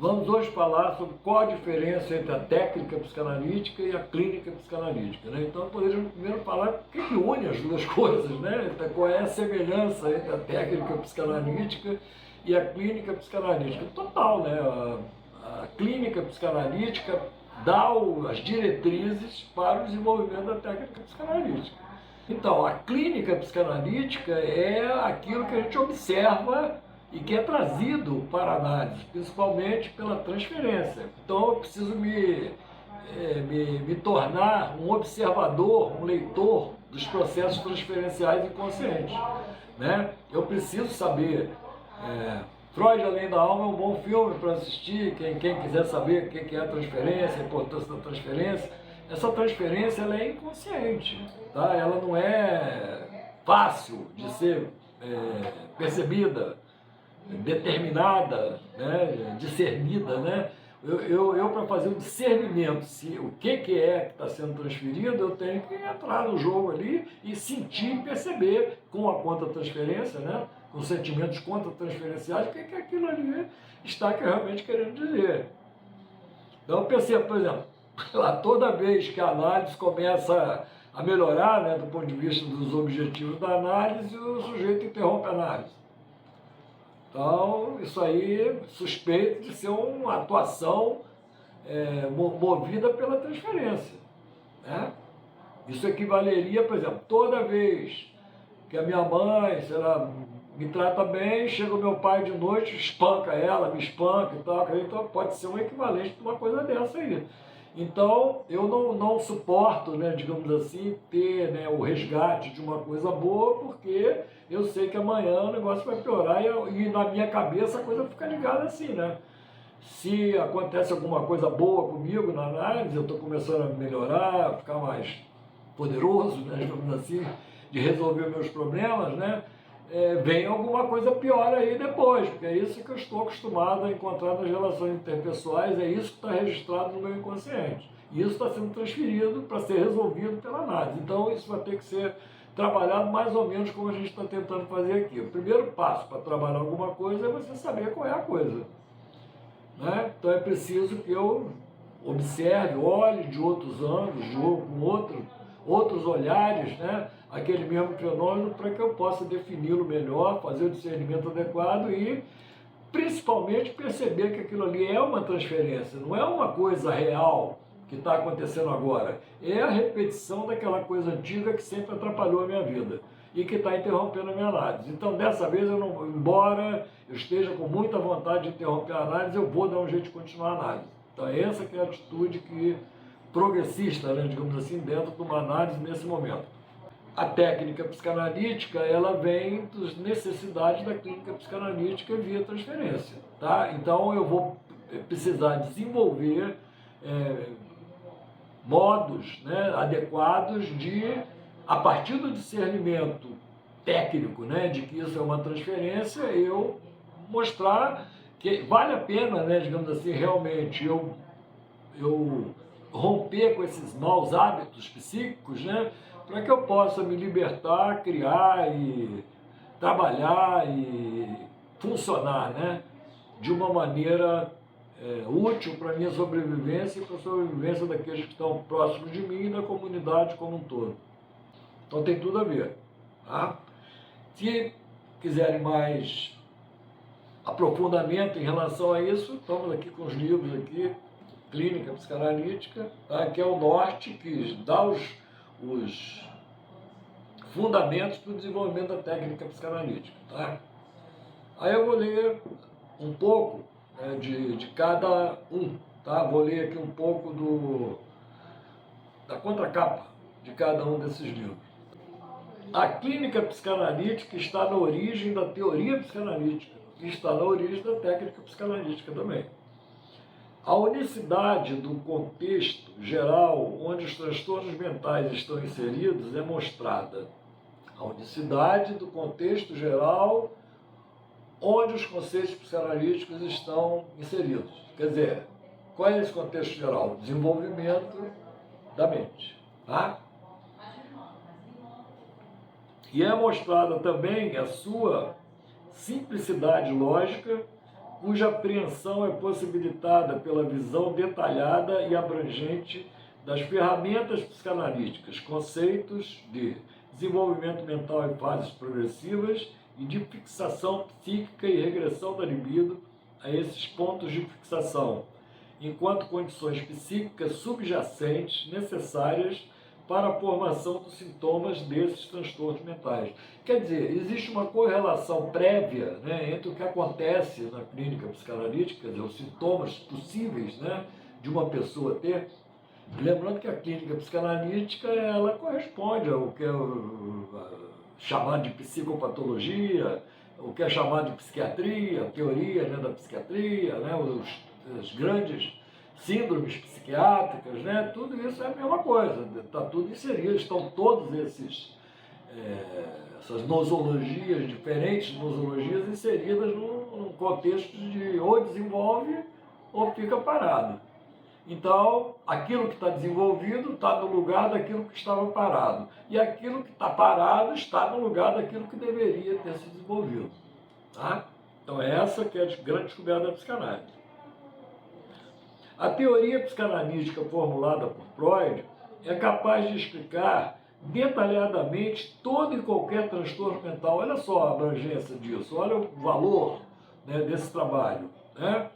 Vamos hoje falar sobre qual a diferença entre a técnica psicanalítica e a clínica psicanalítica, né? Então, poderíamos primeiro falar o que une as duas coisas, né? Então, qual é a semelhança entre a técnica psicanalítica e a clínica psicanalítica? Total, né? A clínica psicanalítica dá as diretrizes para o desenvolvimento da técnica psicanalítica. Então, a clínica psicanalítica é aquilo que a gente observa e que é trazido para a análise, principalmente pela transferência. Então eu preciso me tornar um observador, um leitor dos processos transferenciais inconscientes, né? Eu preciso saber, Freud Além da Alma é um bom filme para assistir, quem quiser saber o que é a transferência, a importância da transferência. Essa transferência ela é inconsciente, tá? Ela não é fácil de ser percebida, determinada, né, discernida, né? Eu para fazer o discernimento, o que é que está sendo transferido, eu tenho que entrar no jogo ali e sentir e perceber com a contra-transferência, né, com sentimentos contra-transferenciais, o que é que aquilo ali está realmente querendo dizer. Então eu percebo, por exemplo, toda vez que a análise começa a melhorar, né, do ponto de vista dos objetivos da análise, o sujeito interrompe a análise. Então, isso aí suspeito de ser uma atuação movida pela transferência, né? Isso equivaleria, por exemplo, toda vez que a minha mãe, sei lá, me trata bem, chega o meu pai de noite, espanca ela, me espanca e tal, então pode ser um equivalente de uma coisa dessa aí. Então, eu não suporto, né, digamos assim, ter, né, o resgate de uma coisa boa, porque eu sei que amanhã o negócio vai piorar e na minha cabeça a coisa fica ligada assim, né? Se acontece alguma coisa boa comigo na análise, eu estou começando a melhorar, ficar mais poderoso, né, digamos assim, de resolver meus problemas, né? Vem alguma coisa pior aí depois, porque é isso que eu estou acostumado a encontrar nas relações interpessoais, é isso que está registrado no meu inconsciente. E isso está sendo transferido para ser resolvido pela análise. Então isso vai ter que ser trabalhado mais ou menos como a gente está tentando fazer aqui. O primeiro passo para trabalhar alguma coisa é você saber qual é a coisa, né? Então é preciso que eu observe, olhe de outros ângulos, com outros olhares, né, aquele mesmo fenômeno, para que eu possa defini-lo melhor, fazer o discernimento adequado e principalmente perceber que aquilo ali é uma transferência, não é uma coisa real que está acontecendo agora, é a repetição daquela coisa antiga que sempre atrapalhou a minha vida e que está interrompendo a minha análise. Então, dessa vez, embora eu esteja com muita vontade de interromper a análise, eu vou dar um jeito de continuar a análise. Então, essa que é a atitude progressista, né, digamos assim, dentro de uma análise nesse momento. A técnica psicanalítica, ela vem das necessidades da clínica psicanalítica via transferência, tá? Então, eu vou precisar desenvolver modos, né, adequados de, a partir do discernimento técnico, né, de que isso é uma transferência, eu mostrar que vale a pena, né, digamos assim, realmente eu romper com esses maus hábitos psíquicos, né, para que eu possa me libertar, criar e trabalhar e funcionar, né, de uma maneira útil para a minha sobrevivência e para a sobrevivência daqueles que estão próximos de mim e da comunidade como um todo. Então tem tudo a ver, tá? Se quiserem mais aprofundamento em relação a isso, estamos aqui com os livros aqui, Clínica Psicanalítica, tá? Que é o norte, que dá os fundamentos para o desenvolvimento da técnica psicanalítica, tá? Aí eu vou ler um pouco de cada um, tá? Vou ler aqui um pouco da contracapa de cada um desses livros. A clínica psicanalítica está na origem da teoria psicanalítica e está na origem da técnica psicanalítica também. A unicidade do contexto geral onde os transtornos mentais estão inseridos é mostrada. A unicidade do contexto geral onde os conceitos psicanalíticos estão inseridos. Quer dizer, qual é esse contexto geral? Desenvolvimento da mente, tá? E é mostrada também a sua simplicidade lógica, cuja apreensão é possibilitada pela visão detalhada e abrangente das ferramentas psicanalíticas, conceitos de desenvolvimento mental em fases progressivas e de fixação psíquica e regressão da libido a esses pontos de fixação, enquanto condições psíquicas subjacentes necessárias para a formação dos sintomas desses transtornos mentais. Quer dizer, existe uma correlação prévia, né, entre o que acontece na clínica psicanalítica, quer dizer, os sintomas possíveis, né, de uma pessoa ter. Lembrando que a clínica psicanalítica ela corresponde ao que é chamado de psicopatologia, o que é chamado de psiquiatria, a teoria, né, da psiquiatria, né, os grandes síndromes psiquiátricas, né, tudo isso é a mesma coisa, está tudo inserido, estão todos essas nosologias, diferentes nosologias inseridas num contexto de ou desenvolve ou fica parado. Então, aquilo que está desenvolvido está no lugar daquilo que estava parado. E aquilo que está parado está no lugar daquilo que deveria ter se desenvolvido. Tá? Então, essa que é a grande descoberta da psicanálise. A teoria psicanalítica formulada por Freud é capaz de explicar detalhadamente todo e qualquer transtorno mental. Olha só a abrangência disso, olha o valor, né, desse trabalho, né?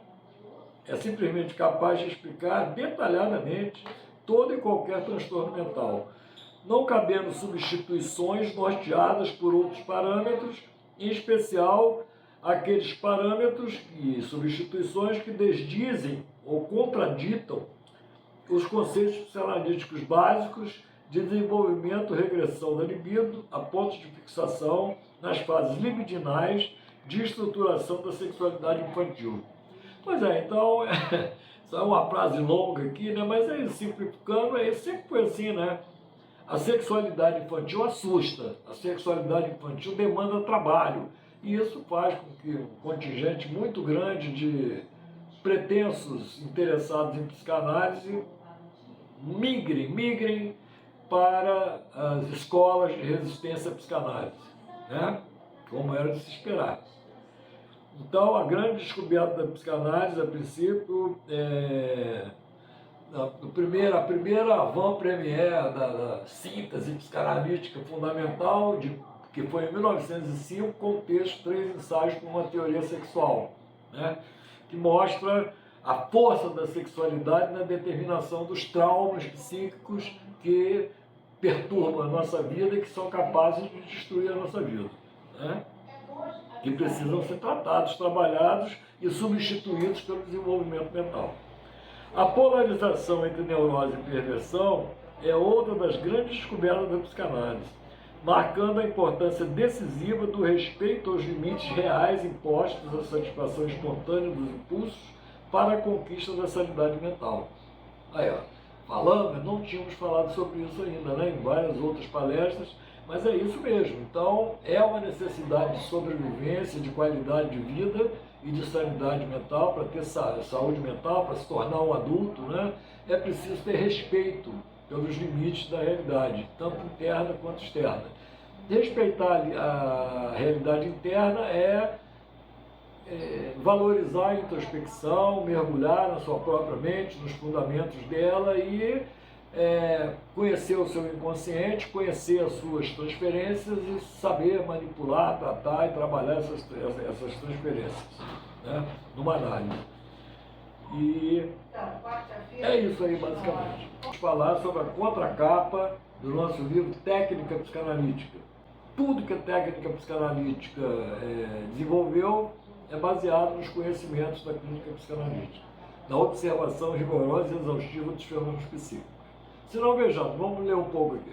É simplesmente capaz de explicar detalhadamente todo e qualquer transtorno mental, não cabendo substituições norteadas por outros parâmetros, em especial aqueles parâmetros e substituições que desdizem ou contraditam os conceitos psicanalíticos básicos de desenvolvimento e regressão da libido a pontos de fixação nas fases libidinais de estruturação da sexualidade infantil. Pois é, então, isso é uma frase longa aqui, né? Mas aí, simplificando, sempre foi assim, né? A sexualidade infantil assusta, a sexualidade infantil demanda trabalho, e isso faz com que um contingente muito grande de pretensos interessados em psicanálise migrem para as escolas de resistência à psicanálise, né? Como era de se esperar. Então, a grande descoberta da psicanálise, a princípio, a primeira avant-première da síntese psicanalítica fundamental, que foi em 1905, com o texto Três Ensaios para uma Teoria Sexual, né, que mostra a força da sexualidade na determinação dos traumas psíquicos que perturbam a nossa vida e que são capazes de destruir a nossa vida, né? Que precisam ser tratados, trabalhados e substituídos pelo desenvolvimento mental. A polarização entre neurose e perversão é outra das grandes descobertas da psicanálise, marcando a importância decisiva do respeito aos limites reais impostos à satisfação espontânea dos impulsos para a conquista da sanidade mental. Aí, ó, falando, não tínhamos falado sobre isso ainda, né, em várias outras palestras, mas é isso mesmo. Então, é uma necessidade de sobrevivência, de qualidade de vida e de sanidade mental, para ter saúde mental, para se tornar um adulto, né? É preciso ter respeito pelos limites da realidade, tanto interna quanto externa. Respeitar a realidade interna é valorizar a introspecção, mergulhar na sua própria mente, nos fundamentos dela e conhecer o seu inconsciente, conhecer as suas transferências e saber manipular, tratar e trabalhar essas transferências, né, numa análise. E é isso aí, basicamente. Vamos falar sobre a contracapa do nosso livro Técnica Psicanalítica. Tudo que a técnica psicanalítica desenvolveu é baseado nos conhecimentos da clínica psicanalítica, na observação rigorosa e exaustiva dos fenômenos psíquicos. Se não, vejamos, vamos ler um pouco aqui.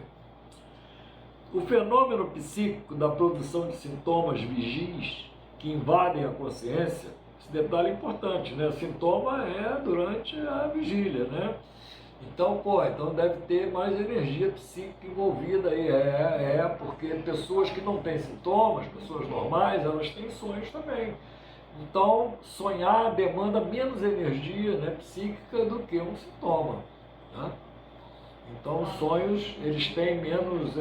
O fenômeno psíquico da produção de sintomas vigis que invadem a consciência, esse detalhe é importante, né? O sintoma é durante a vigília, né? Então, então deve ter mais energia psíquica envolvida aí, porque pessoas que não têm sintomas, pessoas normais, elas têm sonhos também. Então, sonhar demanda menos energia, né, psíquica do que um sintoma, né? Então, os sonhos, eles têm menos,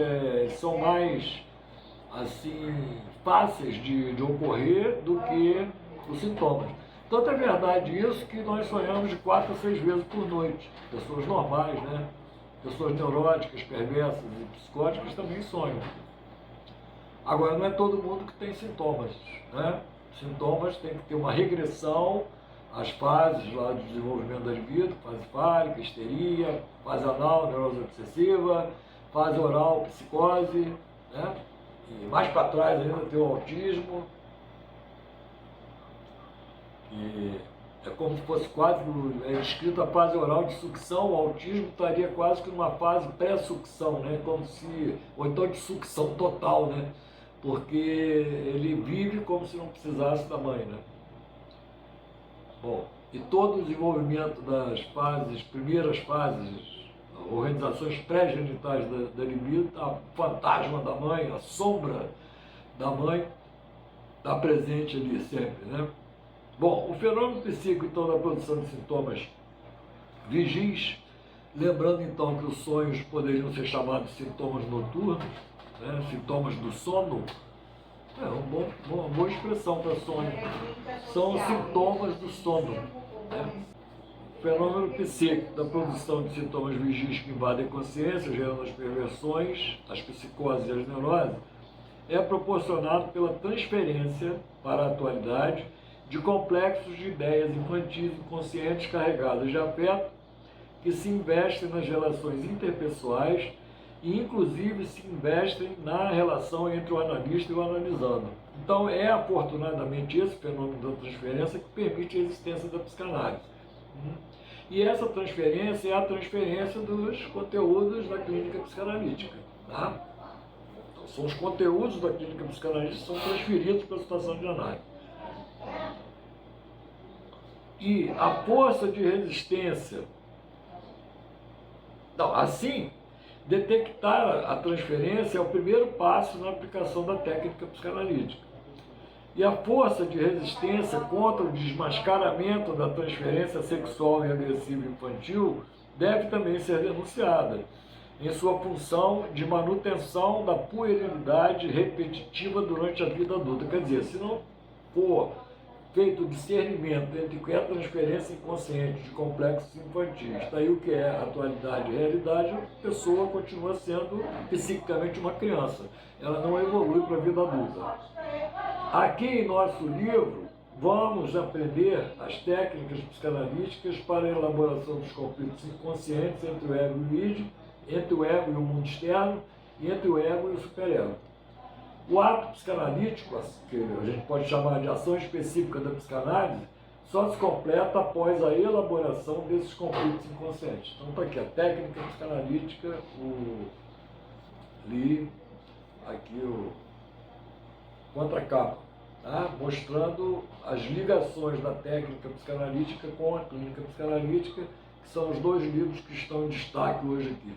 são mais, assim, fáceis de ocorrer do que os sintomas. Tanto é verdade isso que nós sonhamos de 4 a 6 vezes por noite. Pessoas normais, né? Pessoas neuróticas, perversas e psicóticas também sonham. Agora, não é todo mundo que tem sintomas, né? Sintomas tem que ter uma regressão às fases lá do desenvolvimento da libido, fase fálica, histeria, fase anal, neurose obsessiva, fase oral, psicose, né? E mais para trás ainda tem o autismo, que é como se fosse quase, é escrito a fase oral de sucção, o autismo estaria quase que numa fase pré-sucção, né? Como se, ou então de sucção total, né? Porque ele vive como se não precisasse da mãe, né? Bom, e todo o desenvolvimento das fases, primeiras fases, organizações pré-genitais da libido, o fantasma da mãe, a sombra da mãe, está presente ali sempre, né? Bom, o fenômeno psíquico, então, da produção de sintomas vigis, lembrando, então, que os sonhos poderiam ser chamados de sintomas noturnos, né? Sintomas do sono, é uma boa expressão para sonho. São os sintomas do sono, né? O fenômeno psíquico da produção de sintomas vigis que invadem a consciência, gerando as perversões, as psicoses e as neuroses, é proporcionado pela transferência para a atualidade de complexos de ideias infantis inconscientes carregadas de afeto que se investem nas relações interpessoais e inclusive se investem na relação entre o analista e o analisando. Então é afortunadamente esse fenômeno da transferência que permite a existência da psicanálise. E essa transferência é a transferência dos conteúdos da clínica psicanalítica. Tá? Então, são os conteúdos da clínica psicanalítica que são transferidos para a situação de análise. E a força de resistência. Não, assim, detectar a transferência é o primeiro passo na aplicação da técnica psicanalítica. E a força de resistência contra o desmascaramento da transferência sexual e agressiva infantil deve também ser denunciada, em sua função de manutenção da puerilidade repetitiva durante a vida adulta. Quer dizer, se não for feito o discernimento entre o que é a transferência inconsciente de complexos infantis, daí o que é atualidade e realidade, a pessoa continua sendo psiquicamente uma criança. Ela não evolui para a vida adulta. Aqui em nosso livro, vamos aprender as técnicas psicanalíticas para a elaboração dos conflitos inconscientes entre o ego e o id, entre o ego e o mundo externo, e entre o ego e o superego. O ato psicanalítico, que a gente pode chamar de ação específica da psicanálise, só se completa após a elaboração desses conflitos inconscientes. Então está aqui a técnica psicanalítica, li aqui o contracapa, tá? Mostrando as ligações da técnica psicanalítica com a clínica psicanalítica, que são os dois livros que estão em destaque hoje aqui.